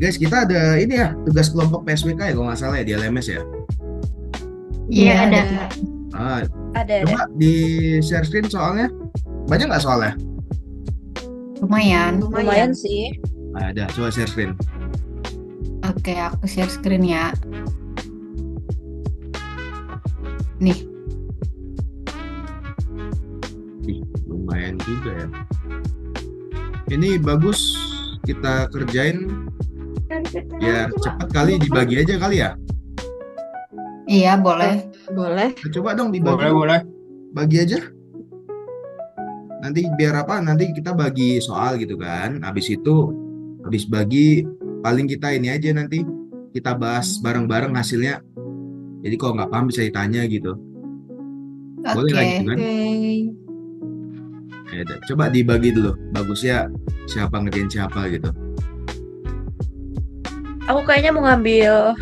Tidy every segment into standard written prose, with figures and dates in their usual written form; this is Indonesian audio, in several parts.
Guys, kita ada ini ya, tugas kelompok PSWK ya kalau nggak salah ya di LMS ya. Iya, ada. Ah, Ada. coba di share screen soalnya. Banyak nggak soalnya? Lumayan. Lumayan sih. Ada, coba share screen. Oke, aku share screen ya. Nih, Ih, lumayan juga ya. Ini bagus kita kerjain biar cepat kali, dibagi aja kali ya. iya boleh. Boleh. Coba dong dibagi. Boleh. Bagi aja. Nanti biar apa? Nanti kita bagi soal gitu kan. Habis itu, habis bagi paling kita ini aja nanti kita bahas bareng-bareng hasilnya. Jadi kalau nggak paham bisa ditanya gitu. Boleh Oke. lah gitu kan? Ya udah, coba dibagi dulu. Bagusnya siapa ngerjain siapa gitu. Aku kayaknya mau ngambil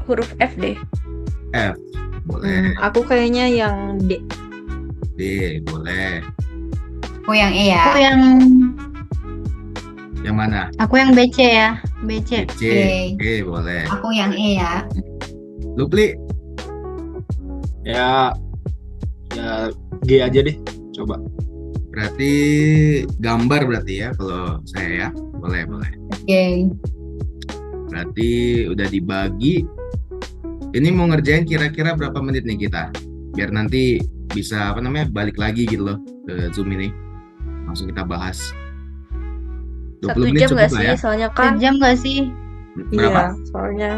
huruf F deh. F, boleh. Aku kayaknya yang D. D, boleh. Aku yang E ya. Aku yang Yang mana? BC ya. BC. C, Oke. boleh. Aku yang E ya. Lupli, Ya G aja deh. Coba. berarti gambar berarti ya kalau saya ya. Boleh. Oke. Berarti udah dibagi. Ini mau ngerjain kira-kira berapa menit nih kita? Biar nanti bisa balik lagi gitu loh ke Zoom ini. Langsung kita bahas. 1 20 menit jam cukup nggak lah sih? ya. Soalnya kan. Sejam gak sih? Berapa? Iya, soalnya.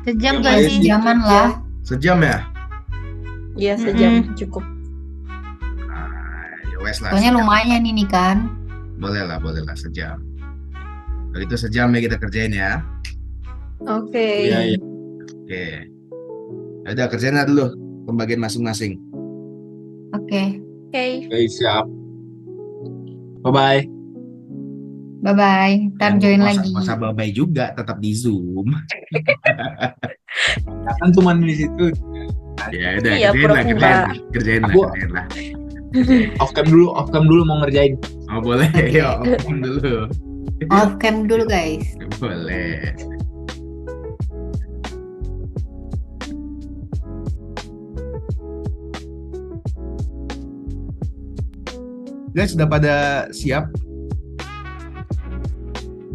Sejam Yang gak lain sih? Jaman lah. Sejam ya? Iya, sejam cukup. Ya wes lah. Soalnya sejam. lumayan ini kan. Boleh lah sejam. Kalau itu sejam ya kita kerjain ya. Oke. Iya. Oke. Ya udah kerjain aja dulu pembagian masing-masing. Oke. Oke. Oke, siap. Bye-bye. Bye-bye. Ntar join lagi. Masa bye juga tetap di Zoom. Kan cuma di situ. Ya udah Iya, kerjain Aku- lah. Off cam dulu mau ngerjain. Oh boleh, yuk dulu. Off cam dulu guys. Boleh. Guys, sudah pada siap?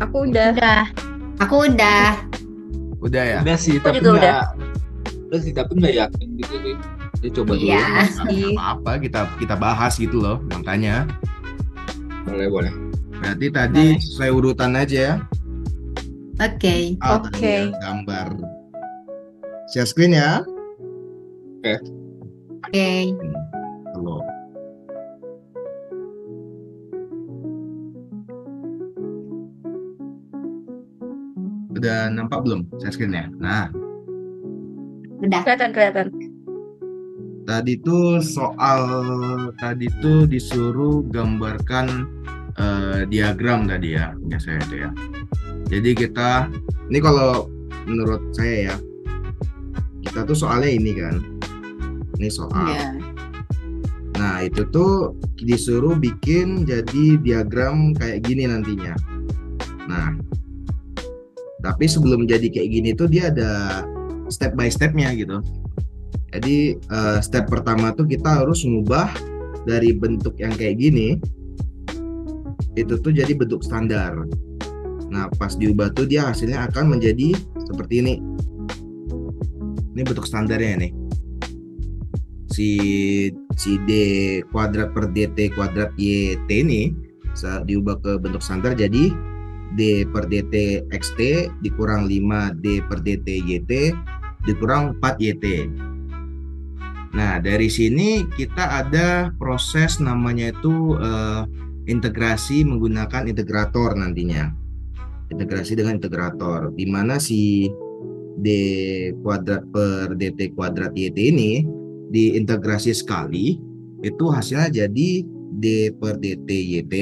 Aku udah. Udah. Aku udah. Udah ya? Udah sih, Aku tapi juga nggak. Udah sih, tapi nggak yakin gitu sih. Jadi coba dulu. Iya. Sih. Apa kita bahas gitu loh, makanya. Boleh. Berarti tadi sesuai urutan aja ya. Oke. Tadi Oke. ya, gambar. Share screen ya. Oke. Halo. Udah nampak belum share screen-nya? Nah, Udah. Kelihatan. tadi tuh disuruh gambarkan diagram tadi ya, punya saya itu ya. Jadi ini kalau menurut saya ya, kita tuh soalnya ini kan, ini soal. Iya. Nah itu tuh disuruh bikin jadi diagram kayak gini nantinya. Nah, tapi sebelum jadi kayak gini tuh dia ada step by stepnya gitu. Jadi step pertama tuh kita harus mengubah dari bentuk yang kayak gini itu tuh jadi bentuk standar. Nah pas diubah tuh dia hasilnya akan menjadi seperti ini. Ini bentuk standarnya nih. Si D kuadrat per DT kuadrat YT ini bisa diubah ke bentuk standar jadi D per DT XT dikurang 5 D per DT YT dikurang 4 YT. Nah dari sini kita ada proses namanya itu integrasi menggunakan integrator nantinya. Integrasi dengan integrator di mana si D kuadrat per DT kuadrat YT ini diintegrasi sekali itu hasilnya jadi D per DT YT.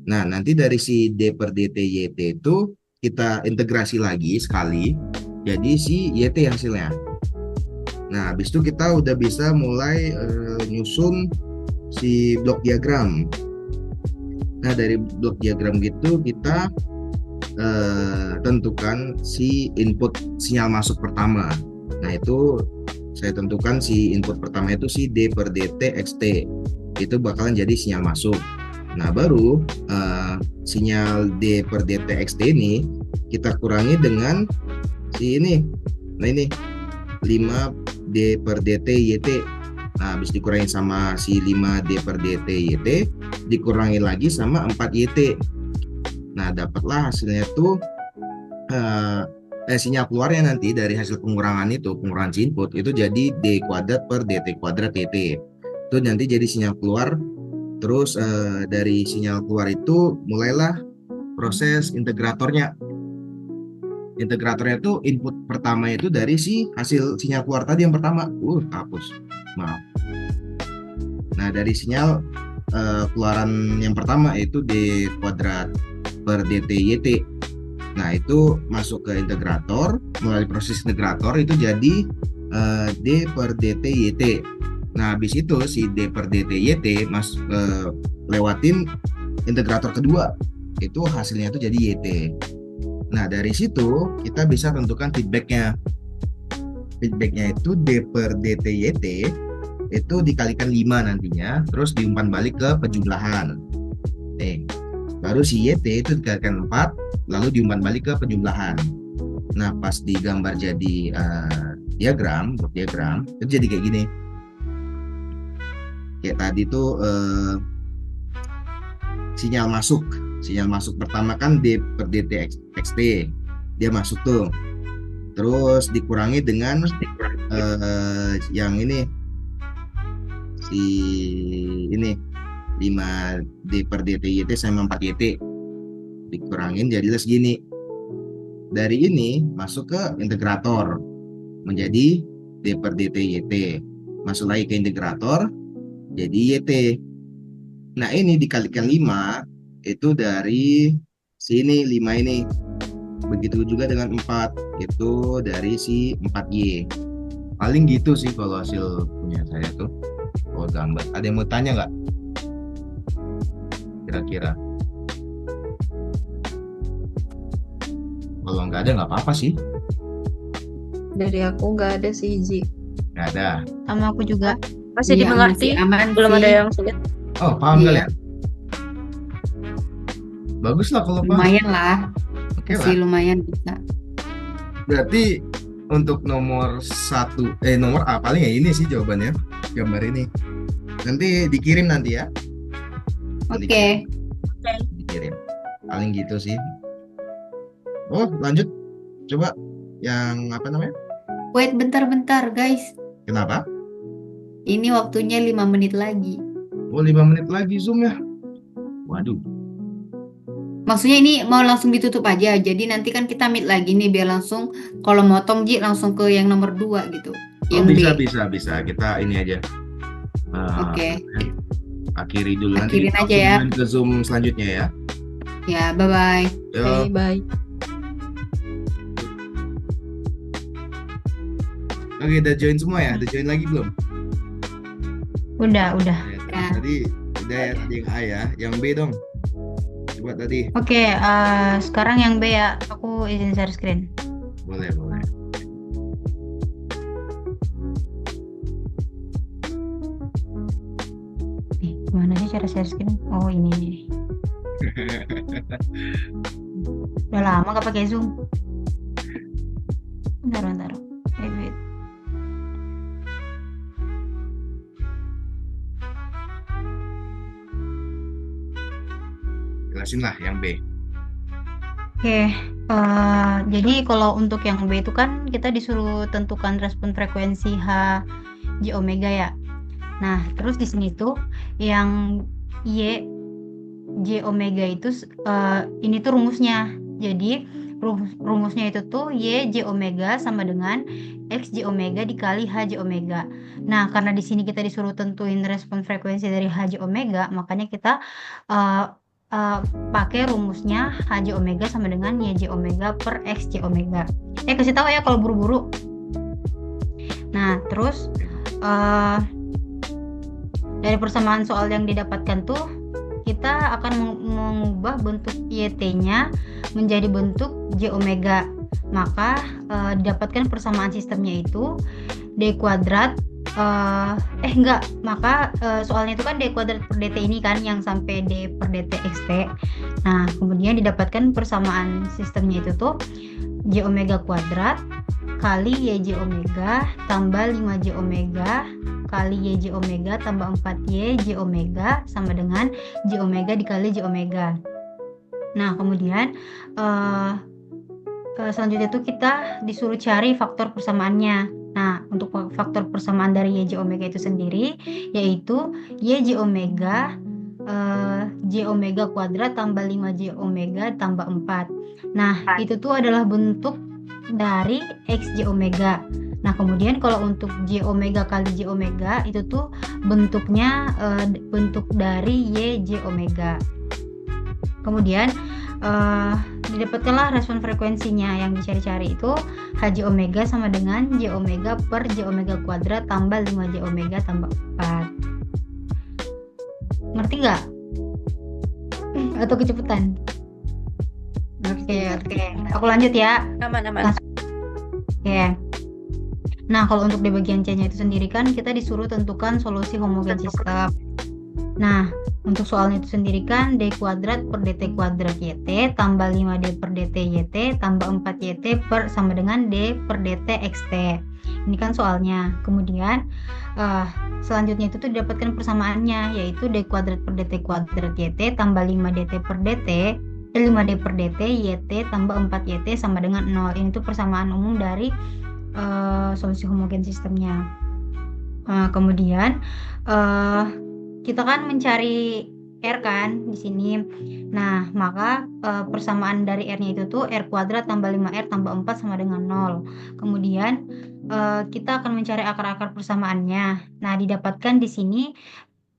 Nah nanti dari si D per DT YT itu kita integrasi lagi sekali jadi si YT hasilnya. Nah, habis itu kita udah bisa mulai nyusun si blok diagram. Nah, dari blok diagram gitu kita tentukan si input sinyal masuk pertama. Nah, itu saya tentukan si input pertama itu si D per DT XT. Itu bakalan jadi sinyal masuk. Nah, baru sinyal D per DT XT ini kita kurangi dengan si ini. Nah, ini 5D per DT YT. Nah, habis dikurangi sama si 5D per DT YT, dikurangi lagi sama 4 YT. Nah, dapatlah hasilnya tuh sinyal keluarnya nanti dari hasil pengurangan si input itu jadi D kuadrat per DT kuadrat YT. Itu nanti jadi sinyal keluar. Terus dari sinyal keluar itu mulailah proses integratornya. Integratornya itu input pertama itu dari si hasil sinyal keluar tadi yang pertama. Hapus. Maaf. Nah, dari sinyal keluaran yang pertama itu D kuadrat per DT YT. Nah, itu masuk ke integrator, melalui proses integrator itu jadi D per DT YT. Nah, habis itu si D per DT YT lewatin integrator kedua, itu hasilnya itu jadi YT. Nah, dari situ kita bisa tentukan feedbacknya. Feedbacknya itu D per DT YT itu dikalikan 5 nantinya, terus diumpan balik ke penjumlahan. Baru si YT itu dikalikan 4, lalu diumpan balik ke penjumlahan. Nah, pas digambar jadi diagram, itu jadi kayak gini. Kayak tadi tuh sinyal masuk pertama kan D per DT XT, dia masuk tuh, terus dikurangi dengan yang ini si ini 5D per DT YT sama 4 YT, dikurangin jadilah segini. Dari ini masuk ke integrator menjadi D per DT YT, masuk lagi ke integrator jadi YT. Nah, ini dikalikan 5 itu dari sini 5 ini. Begitu juga dengan 4 itu dari si 4Y. Paling gitu sih kalau hasil punya saya tuh. Oh, gambar. Ada yang mau tanya nggak? Kira-kira. Kalau nggak ada nggak apa-apa sih. Dari aku nggak ada sih, Ji. Nggak ada. Sama aku juga. Masih Iya, dimengerti, masih aman belum sih. ada yang sulit. Oh, paham Iya. kalian? Bagus lah kalau paham. Lumayan lah, Oke lah. masih lumayan bisa. Berarti untuk nomor 1, nomor A paling ya ini sih jawabannya, gambar ini. Nanti dikirim nanti ya. Oke. Dikirim. Paling gitu sih. Oh, lanjut. Coba yang apa namanya? Wait, bentar guys. Kenapa? Ini waktunya 5 menit lagi. Oh, 5 menit lagi Zoom ya. Waduh. Maksudnya ini mau langsung ditutup aja. Jadi nanti kan kita meet lagi nih biar langsung kalau motong Ji langsung ke yang nomor 2 gitu. Oh, Yang bisa. Kita ini aja. Oke. Akhiri dulu. Nanti Akhirin kita aja ya. hubungin ke Zoom selanjutnya ya. Ya, bye-bye. Yo. Bye. Oke, udah join semua ya? Udah join lagi belum? Udah. Ya, Ya. tadi udah ya, tadi yang A ya. Yang B dong. Coba tadi. Oke, sekarang yang B ya. Aku izin share screen. Boleh. Gimana sih cara share screen? Oh, ini. Udah lama gak pakai Zoom. Bentar. Wait. Jelasin lah yang B. Oke, jadi kalau untuk yang B itu kan kita disuruh tentukan respon frekuensi H J omega ya. Nah, terus di sini tuh yang Y J omega itu ini tuh rumusnya. Jadi rumusnya itu tuh Y J omega sama dengan X J omega dikali H J omega. Nah, karena di sini kita disuruh tentuin respon frekuensi dari H J omega, makanya kita pakai rumusnya H J omega sama dengan Y J omega per X J omega. Kasih tahu ya kalau buru-buru. Nah, Nah, terus eh, dari persamaan soal yang didapatkan tuh kita akan mengubah bentuk YT-nya menjadi bentuk J omega. Maka didapatkan persamaan sistemnya itu D kuadrat maka soalnya itu kan D kuadrat per DT ini kan yang sampai D per DT XT. Nah, kemudian didapatkan persamaan sistemnya itu tuh J omega kuadrat kali YJ omega tambah 5J omega kali YJ omega tambah 4YJ omega sama dengan J omega dikali J omega. Nah, kemudian selanjutnya itu kita disuruh cari faktor persamaannya. Nah, untuk faktor persamaan dari YJ omega itu sendiri yaitu YJ omega J omega kuadrat tambah 5J omega tambah 4. Nah, itu tuh adalah bentuk dari XJ omega. Nah, kemudian kalau untuk J omega kali J omega itu tuh bentuknya bentuk dari YJ omega. Kemudian didapatkanlah respon frekuensinya yang dicari-cari itu HJ omega sama dengan J omega per J omega kuadrat tambah 5J omega tambah 4. Ngerti nggak? Atau kecepatan? Oke. Aku lanjut ya. Aman. Oke. Nah, kalau untuk di bagian C-nya itu sendiri kan kita disuruh tentukan solusi homogen sistem. Nah, untuk soalnya itu sendiri kan D kuadrat per DT kuadrat YT tambah 5D per DT YT tambah 4YT per sama dengan D per DT XT. Ini kan soalnya. Kemudian selanjutnya itu tuh didapatkan persamaannya yaitu D kuadrat per DT kuadrat YT tambah 5DT per DT 5D per DT YT tambah 4YT sama dengan 0. Ini tuh persamaan umum dari solusi homogen sistemnya. Kemudian kita kan mencari R kan di sini. Nah, maka persamaan dari R-nya itu tuh R kuadrat tambah 5R tambah 4 sama dengan 0. Kemudian kita akan mencari akar-akar persamaannya. Nah, didapatkan di sini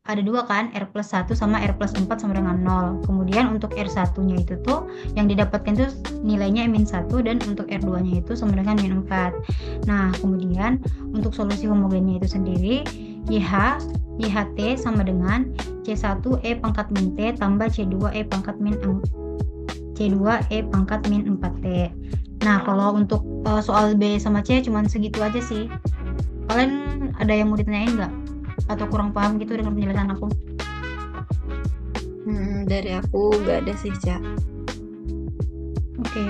ada dua kan, R plus 1 sama R plus 4 sama dengan 0. Kemudian untuk R1-nya itu tuh yang didapatkan tuh nilainya min 1 dan untuk R2-nya itu sama dengan min 4. Nah, kemudian untuk solusi homogennya itu sendiri YHT sama dengan C1E pangkat min T tambah C2E pangkat min 4T. Nah, kalau untuk soal B sama C cuman segitu aja sih. Kalian ada yang mau ditanyain nggak? Atau kurang paham gitu dengan penjelasan aku? Dari aku nggak ada sih, Ca. Oke.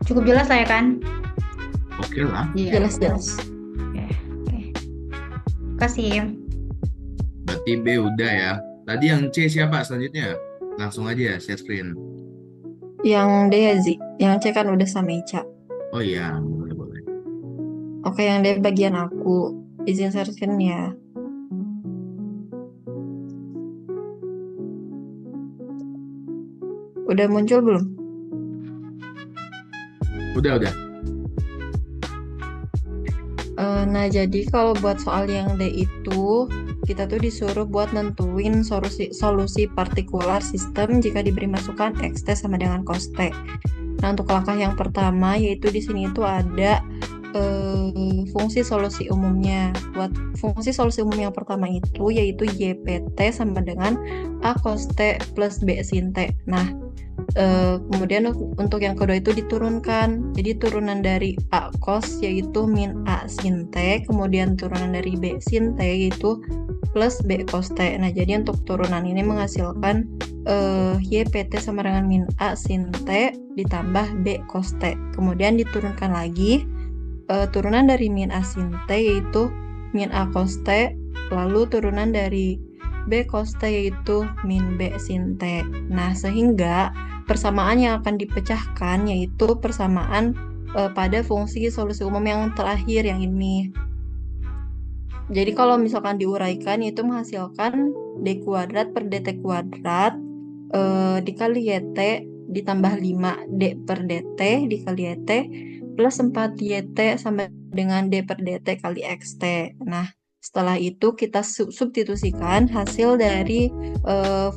Cukup jelas lah ya kan? Oke lah. Iya. Jelas. Oke. Kasih. Berarti B udah ya. Tadi yang C siapa selanjutnya? Langsung aja share screen. Yang D ya, Zi. Yang C kan udah sama Ica. Oh iya, boleh. Oke, yang D bagian aku. Izin share screen ya. Udah muncul belum? Udah. Nah, jadi kalau buat soal yang D itu, kita tuh disuruh buat nentuin solusi partikular sistem jika diberi masukan XT sama dengan cos T. Nah, untuk langkah yang pertama yaitu di sini itu ada fungsi solusi umumnya. Buat fungsi solusi umum yang pertama itu yaitu YPT sama dengan A cos T plus B sin T. Nah, kemudian untuk yang kedua itu diturunkan. Jadi turunan dari A cos yaitu min A sin T, kemudian turunan dari B sin T yaitu plus B cos T. Nah, jadi untuk turunan ini menghasilkan YPT sama dengan min A sin T ditambah B cos T. Kemudian diturunkan lagi turunan dari min A sin T yaitu min A cos T, lalu turunan dari B cos T yaitu min B sin T. Nah, sehingga persamaan yang akan dipecahkan yaitu persamaan pada fungsi solusi umum yang terakhir yang ini. Jadi kalau misalkan diuraikan yaitu menghasilkan D kuadrat per DT kuadrat dikali YT ditambah 5D per DT dikali YT plus 4YT sama dengan D per DT kali XT. Nah, setelah itu kita substitusikan hasil dari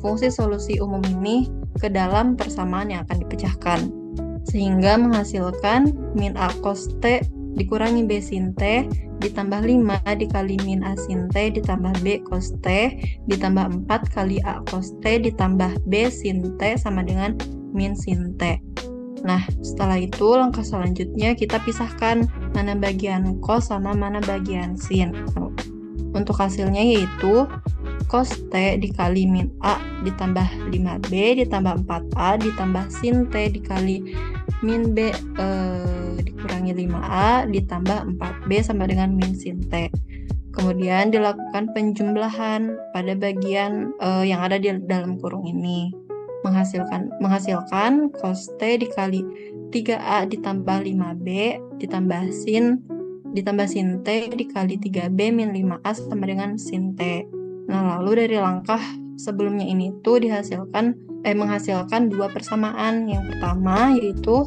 fungsi solusi umum ini ke dalam persamaan yang akan dipecahkan. Sehingga menghasilkan min A cos T dikurangi B sin T ditambah 5 dikali min A sin T ditambah B cos T ditambah 4 kali A cos T ditambah B sin T sama dengan min sin T. Nah, setelah itu langkah selanjutnya kita pisahkan mana bagian cos sama mana bagian sin. Untuk hasilnya yaitu cos T dikali min A ditambah 5B ditambah 4A ditambah sin T dikali min B dikurangi 5A ditambah 4B sama dengan min sin T. Kemudian dilakukan penjumlahan pada bagian yang ada di dalam kurung ini. Menghasilkan cos T dikali 3A ditambah 5B ditambah sin T dikali 3B min 5A sama dengan sin T. Nah, lalu dari langkah sebelumnya ini tuh menghasilkan dua persamaan. Yang pertama yaitu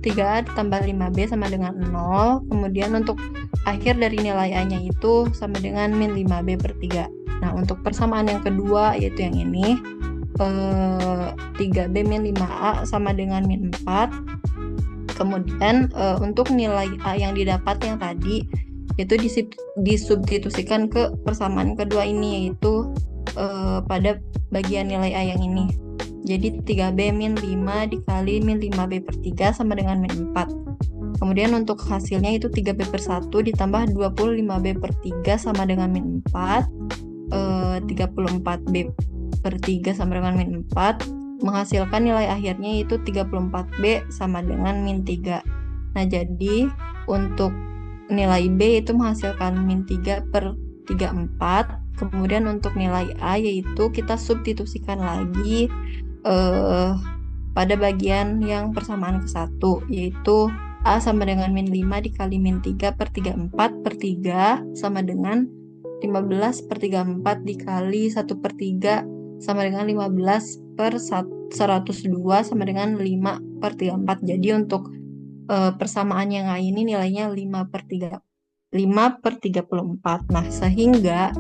3A ditambah 5B sama dengan 0. Kemudian untuk akhir dari nilai A-nya itu sama dengan min 5B per 3. Nah, untuk persamaan yang kedua yaitu yang ini 3B min 5A sama dengan min 4. Kemudian untuk nilai A yang didapat yang tadi itu disubstitusikan ke persamaan kedua ini yaitu pada bagian nilai A yang ini. Jadi 3B min 5 dikali min 5B per 3 sama dengan min 4. Kemudian untuk hasilnya itu 3B per 1 ditambah 25B per 3 sama dengan min 4. 34B per 3 sama dengan min 4 menghasilkan nilai akhirnya itu 34B sama dengan min 3. Nah, jadi untuk nilai B itu menghasilkan min 3 per 34. Kemudian untuk nilai A yaitu kita substitusikan lagi pada bagian yang persamaan ke-1 yaitu A sama dengan min 5 dikali min 3 per 34 per 3 sama dengan 15 per 34 dikali 1 per 3 sama dengan 15 per 102 sama dengan 5 per 34. Jadi untuk persamaan yang A ini nilainya 5 per 34. Nah, sehingga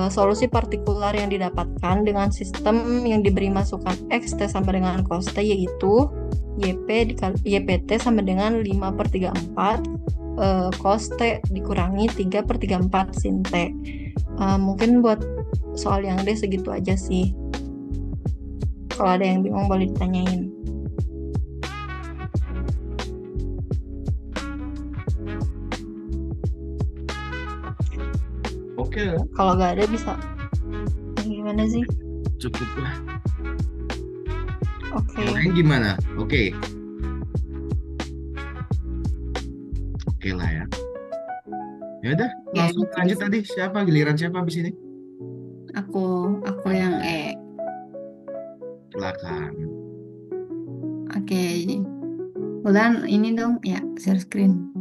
solusi partikular yang didapatkan dengan sistem yang diberi masukan Xt sama dengan cos T yaitu YPT sama dengan 5 per 34 cos T dikurangi 3 per 34 sin T. Mungkin buat soal yang D segitu aja sih. Kalau ada yang bingung boleh ditanyain. Oke, Kalau nggak ada bisa gimana sih? cukup lah. Oke. Yang lain gimana? Oke lah ya. Ya udah, langsung lanjut tadi. Siapa giliran siapa abis ini? Aku yang E. Silakan. Oke. Ulan ini dong ya, share screen.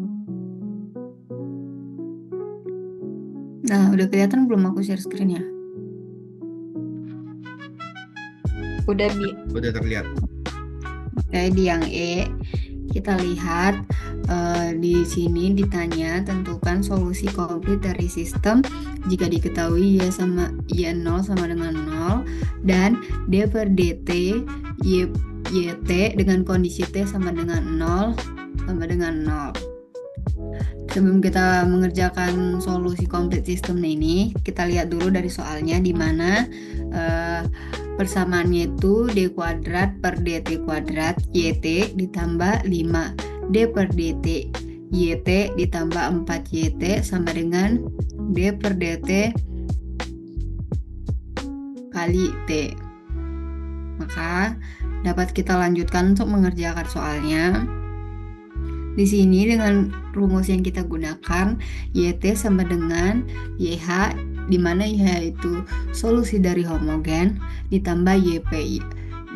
Nah, udah kelihatan belum aku share screen ya? Udah terlihat. Oke, di yang E kita lihat di sini ditanya tentukan solusi komplit dari sistem jika diketahui Y0 sama dengan 0 dan D per DT YT dengan kondisi T sama dengan 0 sama dengan 0. Sebelum kita mengerjakan solusi komplit sistem ini, kita lihat dulu dari soalnya di mana persamaannya itu D kuadrat per DT kuadrat YT ditambah 5 D per DT YT ditambah 4 YT sama dengan D per DT kali T. Maka dapat kita lanjutkan untuk mengerjakan soalnya. Di sini dengan rumus yang kita gunakan YT sama dengan YH, di mana YH itu solusi dari homogen ditambah YP,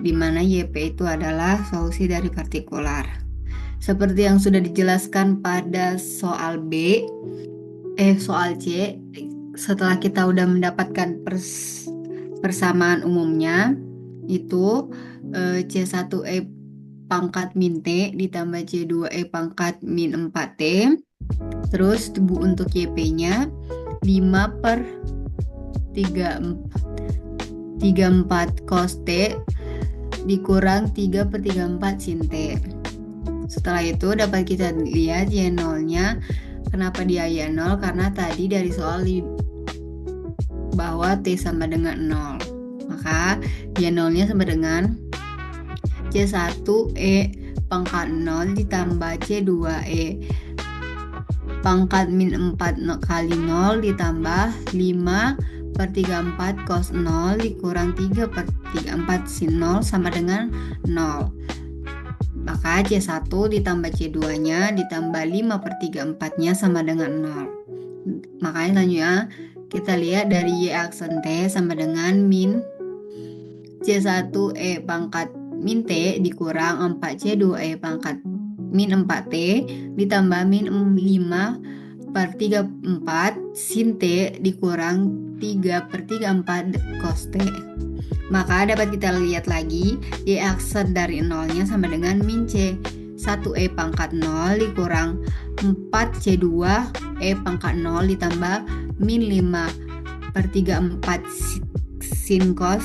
di mana YP itu adalah solusi dari partikular. Seperti yang sudah dijelaskan pada soal soal C, setelah kita udah mendapatkan persamaan umumnya itu C1E pangkat min T ditambah C2E pangkat min 4T. Terus untuk YP-nya 5 per 34 cos T dikurang 3 per 34 sin T Setelah itu dapat kita lihat Y0-nya. Kenapa dia Y0? Karena tadi dari soal bahwa T sama dengan 0. Maka Y0-nya sama dengan C1E pangkat 0 ditambah C2E pangkat min 4 kali 0 ditambah 5/34 cos 0 dikurang 3/34 sin 0 sama dengan 0. Maka C1 ditambah C2-nya ditambah 5/34-nya sama dengan 0. Makanya selanjutnya kita lihat dari Y aksen T sama dengan min C1E pangkat min T dikurang 4C2E pangkat min 4T ditambah min 5/34 sin T dikurang 3/34 cos T. Maka dapat kita lihat lagi Y aksen dari 0-nya sama dengan min C1E pangkat 0 dikurang 4C2E pangkat 0 ditambah min 5/34 sin 0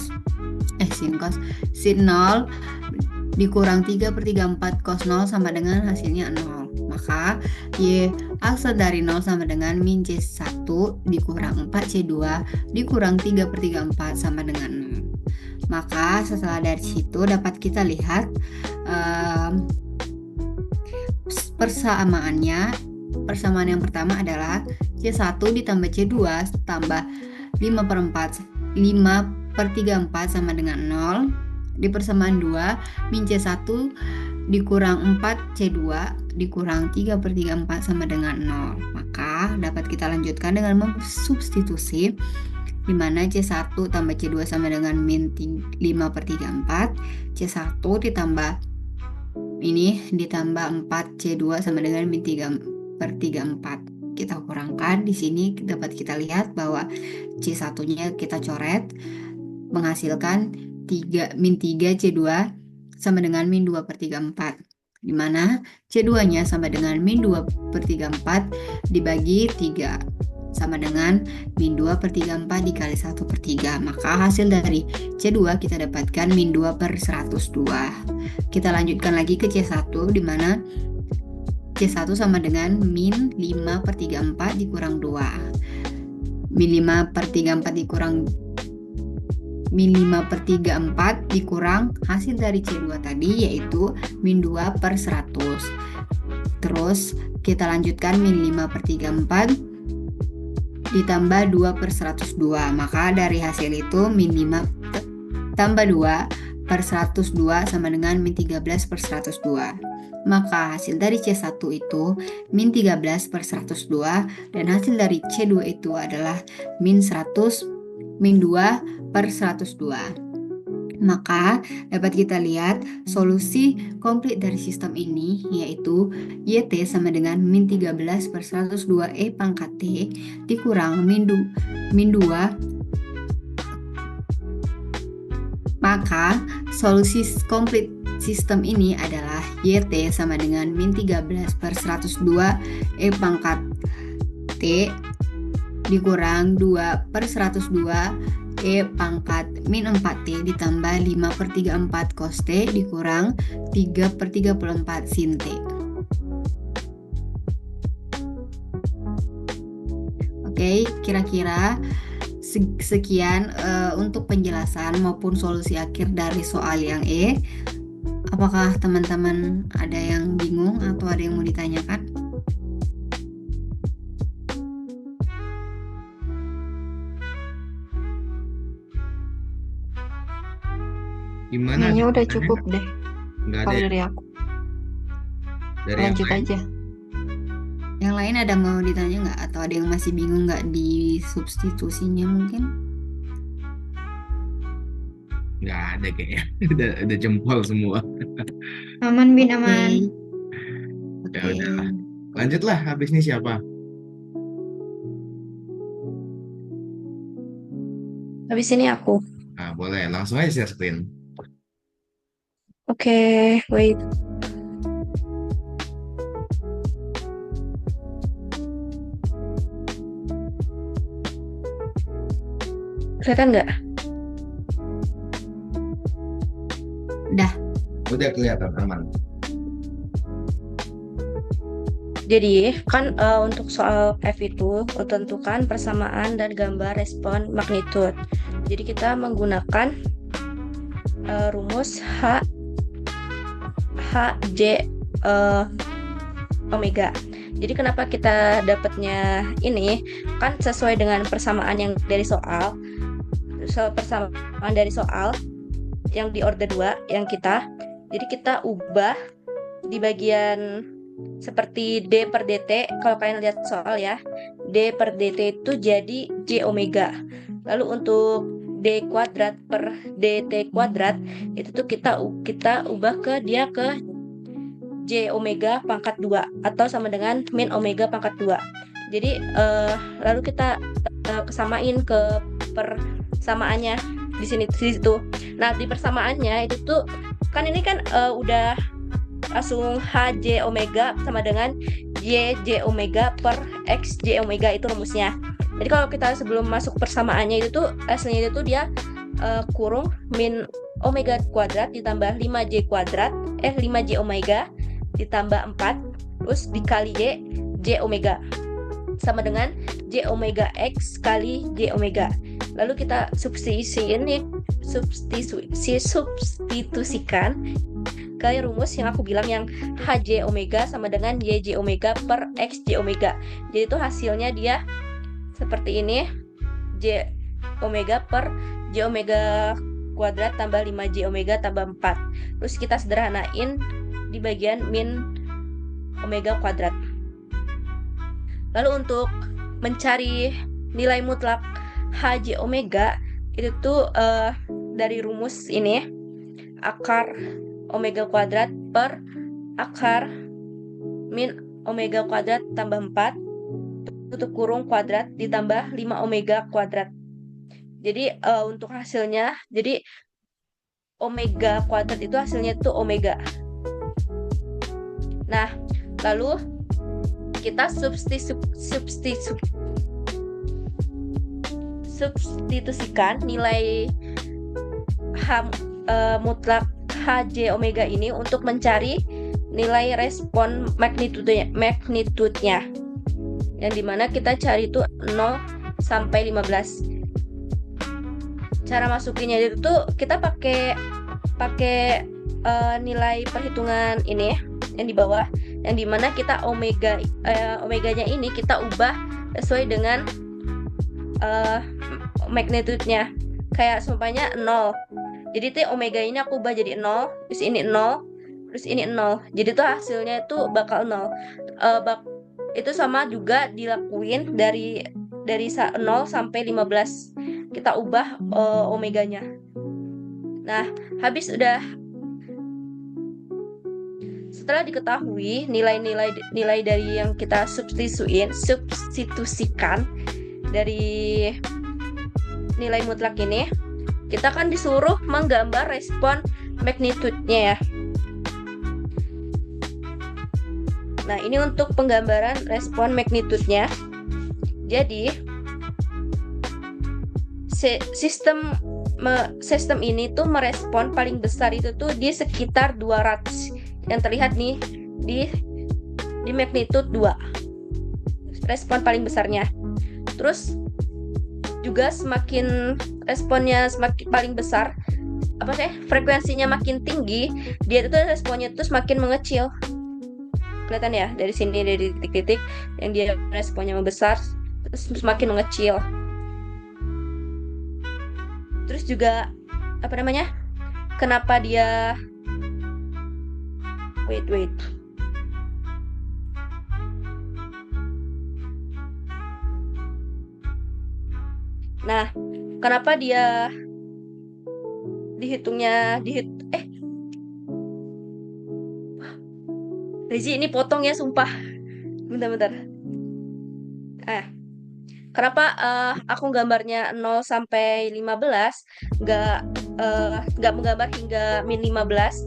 dikurang 3/34 cos 0 sama dengan hasilnya 0. Maka Y aksen dari 0 sama dengan min C1 dikurang 4C2 dikurang 3/34 sama dengan 0. Maka setelah dari situ dapat kita lihat persamaannya. Persamaan yang pertama adalah C1 ditambah C2 tambah 5/34 sama dengan 0. Di persamaan 2, min C1 dikurang 4C2 dikurang 3/34 sama dengan 0. Maka dapat kita lanjutkan dengan mensubstitusi, di mana C1 tambah C2 sama dengan min 5/34, C1 ditambah 4C2 sama dengan min 3/34. Kita kurangkan di sini dapat kita lihat bahwa C1-nya kita coret menghasilkan min 3C2 sama dengan min 2/34, di mana C2-nya sama dengan min 2/34 dibagi 3 sama dengan min 2/34 dikali 1/3. Maka hasil dari C2 kita dapatkan min 2/102. Kita lanjutkan lagi ke C1, di mana C1 sama dengan min 5/34 dikurang 2. Min 5/34 dikurang hasil dari C2 tadi, yaitu min 2/100. Terus kita lanjutkan min 5/34 ditambah 2/102. Maka dari hasil itu min 5 tambah 2/102 sama dengan min 13/102. Maka hasil dari C1 itu min 13/102 dan hasil dari C2 itu adalah min 2/102. Maka dapat kita lihat solusi komplit dari sistem ini, yaitu YT sama dengan min 13/102 E pangkat T dikurang min 2. Maka solusi komplit sistem ini adalah YT sama dengan min 13/102 E pangkat T dikurang 2/102 E pangkat min 4T ditambah 5/34 cos T dikurang 3/34 sin T. Oke, kira-kira sekian untuk penjelasan maupun solusi akhir dari soal yang E. Apakah teman-teman ada yang bingung atau ada yang mau ditanyakan? Gimana? Kayaknya udah cukup deh Nggak ada kalau ya? dari aku. Dari yang Lanjut lain? aja. Yang lain ada mau ditanya nggak? Atau ada yang masih bingung nggak di substitusinya mungkin? Nggak ada kayaknya. Udah jempol semua. Aman, Bin, Oke. aman. Ya Oke. udah. Lanjutlah, habis ini siapa? Habis ini aku. Nah, boleh. Langsung aja share screen. Oke, wait. Kelihatan nggak? Udah. Udah kelihatan aman. Jadi kan untuk soal F itu tentukan persamaan dan gambar respon magnitude. Jadi kita menggunakan rumus Hj omega. Jadi kenapa kita dapatnya ini? Kan sesuai dengan persamaan yang dari soal. Persamaan dari soal yang di order 2 yang kita. Jadi kita ubah di bagian seperti D per dt, kalau kalian lihat soal ya, D per dt itu jadi J omega. Lalu untuk D kuadrat per dt kuadrat itu tuh kita ubah ke J omega pangkat 2 atau sama dengan min omega pangkat 2. Jadi lalu kita kesamain ke persamaannya di situ. Nah, di persamaannya itu tuh kan ini kan udah langsung Hj omega sama dengan J omega per X J omega, itu rumusnya. Jadi kalau kita sebelum masuk persamaannya itu tuh hasilnya itu dia kurung min omega kuadrat ditambah 5J omega ditambah 4 terus dikali J omega sama dengan J omega X kali J omega. Lalu kita substitusikan ke rumus yang aku bilang yang Hj omega sama dengan YJ omega per XJ omega. Jadi itu hasilnya dia seperti ini, J omega per J omega kuadrat tambah 5J omega tambah 4. Terus kita sederhanain di bagian min omega kuadrat. Lalu untuk mencari nilai mutlak Hj omega itu tuh dari rumus ini, akar omega kuadrat per akar min omega kuadrat tambah 4 tutup kurung kuadrat ditambah 5 omega kuadrat. Jadi untuk hasilnya, jadi omega kuadrat itu hasilnya itu omega. Nah, lalu kita substitusikan nilai mutlak Hj omega ini untuk mencari nilai respon magnitude-nya. Yang dimana kita cari itu 0 sampai 15. Cara masukinnya itu tuh kita pakai nilai perhitungan ini yang di bawah, yang dimana kita omeganya ini kita ubah sesuai dengan magnitude-nya. Kayak sumpahnya 0. Jadi tuh omega ini aku ubah jadi 0, terus ini 0, terus ini 0. Jadi tuh hasilnya itu bakal 0. Itu sama juga dilakuin dari 0 sampai 15. Kita ubah omeganya. Nah, habis udah setelah diketahui nilai dari yang kita substitusikan dari nilai mutlak ini, kita kan disuruh menggambar respon magnitude-nya ya. Nah, ini untuk penggambaran respon magnitude-nya. Jadi sistem ini tuh merespon paling besar itu tuh di sekitar 200 yang terlihat nih di magnitude 2. Respon paling besarnya. Terus juga semakin responnya semakin paling besar, frekuensinya makin tinggi, dia itu responnya itu semakin mengecil. Kelihatan ya dari sini, dari titik-titik yang dia responnya membesar terus semakin mengecil. Terus juga kenapa dia wait Nah, kenapa dia Rezi ini potong ya, sumpah. Bentar. Kenapa aku gambarnya 0 sampai 15, nggak menggambar hingga min 15,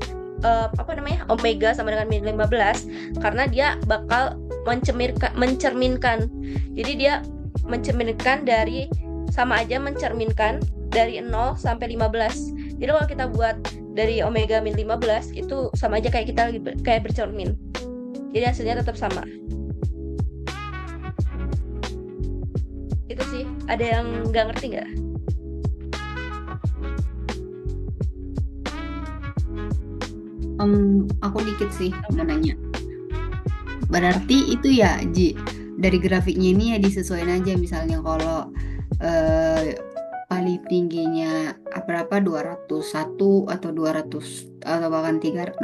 omega sama dengan min 15, karena dia bakal mencerminkan. Jadi dia mencerminkan sama aja mencerminkan dari 0 sampai 15. Jadi kalau kita buat dari omega min 15 itu sama aja kayak kita kayak bercermin. Jadi hasilnya tetap sama. Ada yang nggak ngerti nggak? Aku dikit sih mau nanya. Berarti itu ya, Ji, dari grafiknya ini ya disesuaikan aja. Misalnya kalau paling tingginya berapa 201 atau 200 atau bahkan 0,300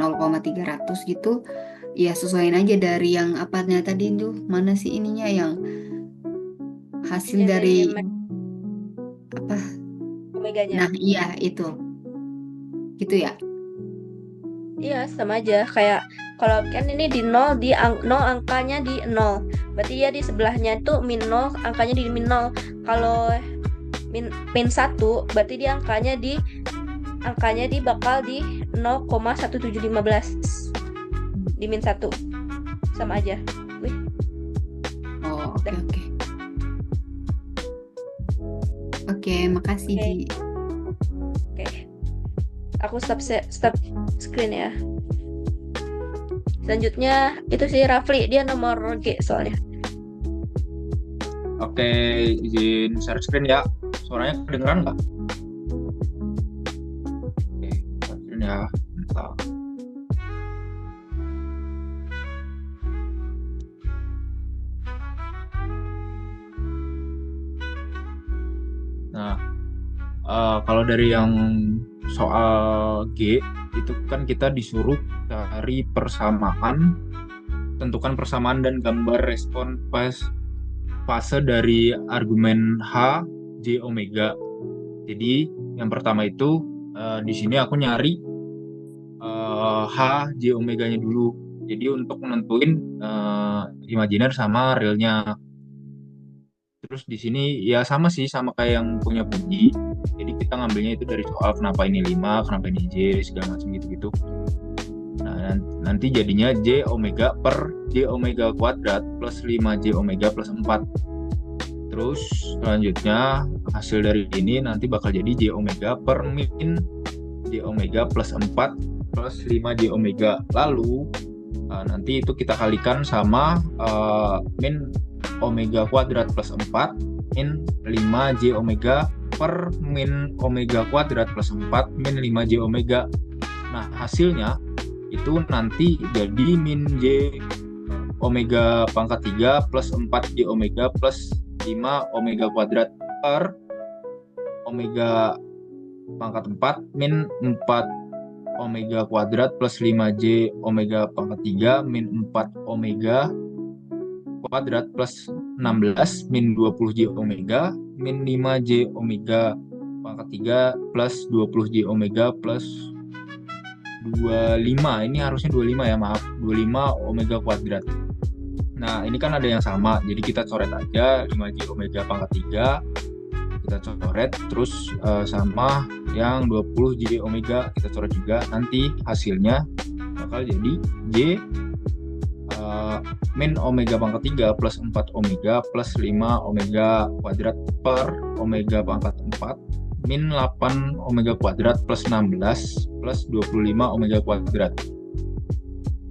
gitu, ya sesuaiin aja dari yang apanya tadi tuh, mana sih ininya yang hasil Yang dari apa? omeganya. Nah, iya itu. Gitu ya. Iya, sama aja. Kayak kalau kan ini di 0, 0 angkanya di 0. Berarti ya di sebelahnya itu min 0, angkanya di min 0. Kalau min 1, berarti dia angkanya di bakal di 0,1715. Di min 1. Sama aja. Wih. Oh, oke. Oke, makasih, Oke. Ji. Oke. Aku stop screen ya. Selanjutnya itu si Rafli, dia nomor G soalnya. Oke, izin share screen ya. Suaranya kedengeran nggak? Oke, share screen ya. Bentar. Nah, kalau dari yang soal G itu kan kita disuruh cari persamaan, tentukan persamaan dan gambar respon fase dari argumen H, J, omega. Jadi yang pertama itu di sini aku nyari H, J, omeganya dulu. Jadi untuk menentuin imajiner sama realnya. Terus di sini ya sama sih, sama kayak yang punya Puji. Jadi kita ngambilnya itu dari soal kenapa ini 5, kenapa ini J, segala macam gitu-gitu. Nah, nanti jadinya J omega per J omega kuadrat plus 5J omega plus 4. Terus selanjutnya hasil dari ini nanti bakal jadi J omega per min J omega plus 4 plus 5J omega. Lalu nanti itu kita kalikan sama min omega kuadrat plus 4 min 5J omega per min omega kuadrat plus 4 min 5J omega. Nah, hasilnya itu nanti jadi min J omega pangkat 3 plus 4J omega plus 5 omega kuadrat per omega pangkat 4 min 4 omega kuadrat plus 5J omega pangkat 3 min 4 omega kuadrat plus 16 min 20J omega min 5J omega pangkat 3 plus 20J omega plus 25. Ini harusnya 25 ya, maaf. 25 omega kuadrat. Nah, ini kan ada yang sama. Jadi kita coret aja 5J omega pangkat 3. Kita coret terus sama yang 20J omega kita coret juga. Nanti hasilnya bakal jadi J min omega pangkat 3 plus 4 omega plus 5 omega kuadrat per omega pangkat 4 min 8 omega kuadrat plus 16 plus 25 omega kuadrat.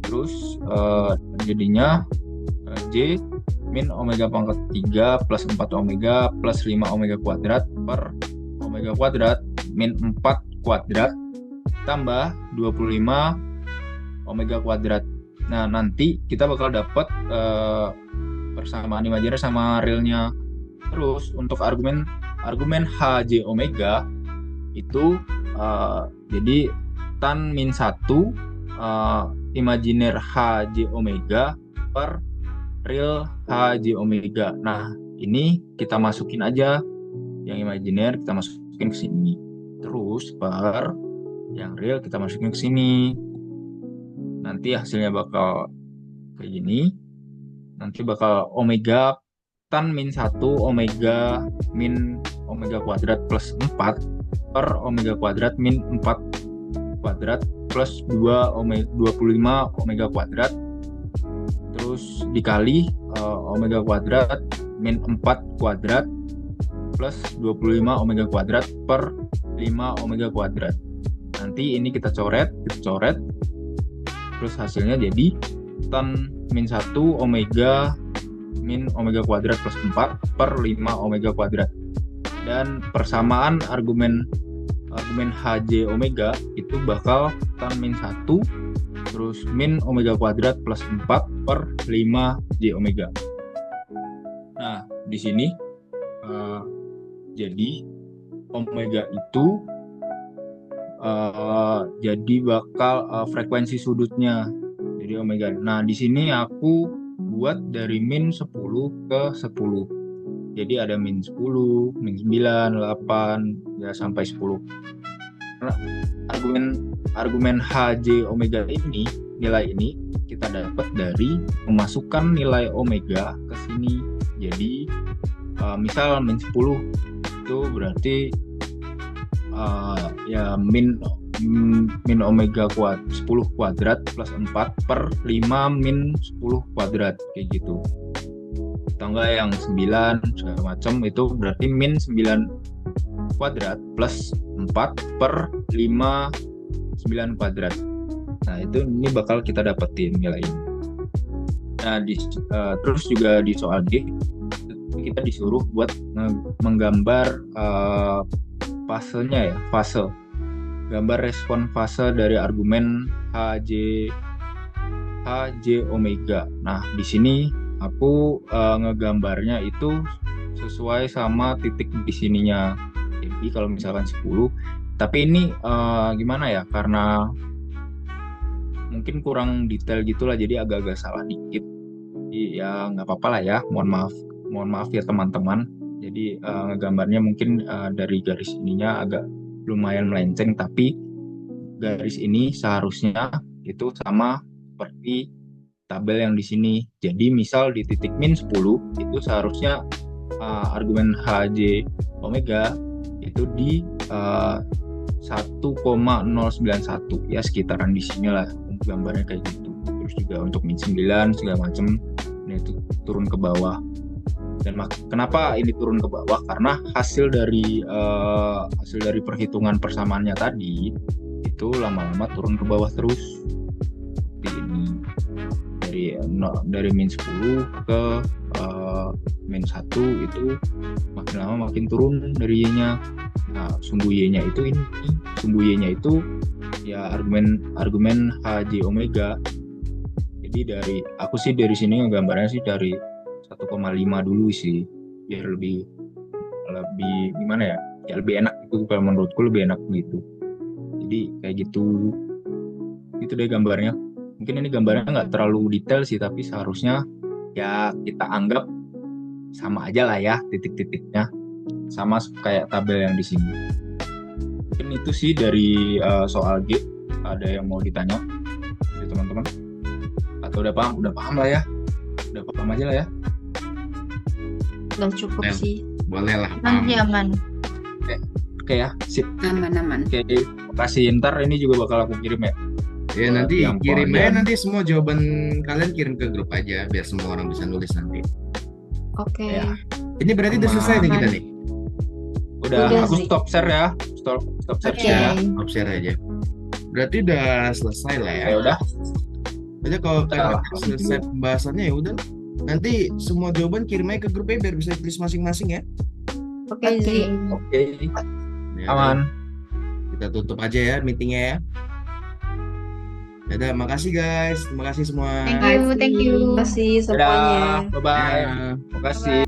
Terus jadinya J min omega pangkat 3 plus 4 omega plus 5 omega kuadrat per omega kuadrat min 4 kuadrat tambah 25 omega kuadrat. Nah, nanti kita bakal dapat persamaan imajiner sama realnya. Terus untuk argumen HJ omega itu jadi tan min 1 imajiner HJ omega per real HJ omega. Nah, ini kita masukin aja yang imajiner, kita masukin ke sini. Terus per yang real kita masukin ke sini. Nanti hasilnya bakal kayak gini. Nanti bakal omega tan min 1 omega min omega kuadrat plus 4 per omega kuadrat min 4 kuadrat plus 2 omega 25 omega kuadrat. Terus dikali omega kuadrat min 4 kuadrat plus 25 omega kuadrat per 5 omega kuadrat. Nanti ini kita coret. Terus hasilnya jadi tan min 1 omega min omega kuadrat plus 4 per 5 omega kuadrat. dan persamaan argumen HJ omega itu bakal tan min 1 terus min omega kuadrat plus 4 per 5 J omega. Nah, di sini jadi omega itu jadi bakal frekuensi sudutnya. Jadi omega. Nah, di sini aku buat dari min 10 ke 10. Jadi ada min 10, min 9, 8, ya sampai 10. Nah, argumen HJ omega ini, nilai ini kita dapat dari memasukkan nilai omega ke sini. Jadi misal min 10 itu berarti ya min omega 10 kuadrat plus 4 per 5 min 10 kuadrat kayak gitu. Atau enggak yang 9 segala macam itu berarti min 9 kuadrat plus 4 per 5 9 kuadrat. Nah, ini bakal kita dapetin nilai ini. Nah, terus juga di soal G kita disuruh buat menggambar fasenya ya, fase. Gambar respon fase dari argumen HJ omega. Nah, di sini aku ngegambarnya itu sesuai sama titik di sininya. Jadi kalau misalkan 10, tapi ini gimana ya, karena mungkin kurang detail gitulah, jadi agak-agak salah dikit. Jadi ya nggak apa-apa lah ya, mohon maaf ya teman-teman. Jadi ngegambarnya mungkin dari garis ininya agak lumayan melenceng, tapi garis ini seharusnya itu sama seperti tabel yang di sini. Jadi misal di titik min 10 itu seharusnya argumen HJ omega itu di 1,091 ya, sekitaran di sini lah gambarnya kayak gitu. Terus juga untuk min 9 segala macam, nah itu turun ke bawah. Dan kenapa ini turun ke bawah? Karena hasil dari perhitungan persamaannya tadi itu lama-lama turun ke bawah terus. Seperti ini. Dari min 10 ke min 1 itu makin lama makin turun dari Y-nya. Nah, sumbu Y-nya itu ini. Sumbu Y-nya itu ya argumen HJ omega. Jadi aku sih dari sini ngegambarnya sih dari 1,5 dulu sih, biar lebih gimana ya? Ya lebih enak gitu, kalau menurutku lebih enak gitu. Jadi kayak gitu. Itu deh gambarnya. Mungkin ini gambarnya nggak terlalu detail sih, tapi seharusnya ya kita anggap sama aja lah ya, titik-titiknya sama kayak tabel yang di sini. Mungkin itu sih dari soal G. Ada yang mau ditanya dari teman-teman? Atau udah paham lah ya? Udah paham aja lah ya? Udah cukup sih. Boleh lah. Nanti aman. Oke ya, sip. Aman. Oke, makasih. Ntar ini juga bakal aku kirim ya. Ya nanti kirim aja, nanti semua jawaban kalian kirim ke grup aja biar semua orang bisa nulis nanti. Oke. Ya. Ini berarti udah selesai nih kita nih. Udah aku sih. stop share ya. Stop share ya. Stop share aja. Berarti udah selesai lah ya. Ya udah. Aja kalau kalian selesai pembahasannya ya udah. Nanti semua jawaban kirim aja ke grupnya biar bisa tulis masing-masing ya. Oke, Zi. Oke. Ya, Aman. Kita tutup aja ya meetingnya ya. Dadah, makasih guys. Terima kasih semua. Thank you. Terima kasih semuanya. Dadah. Bye-bye. Ya. Makasih.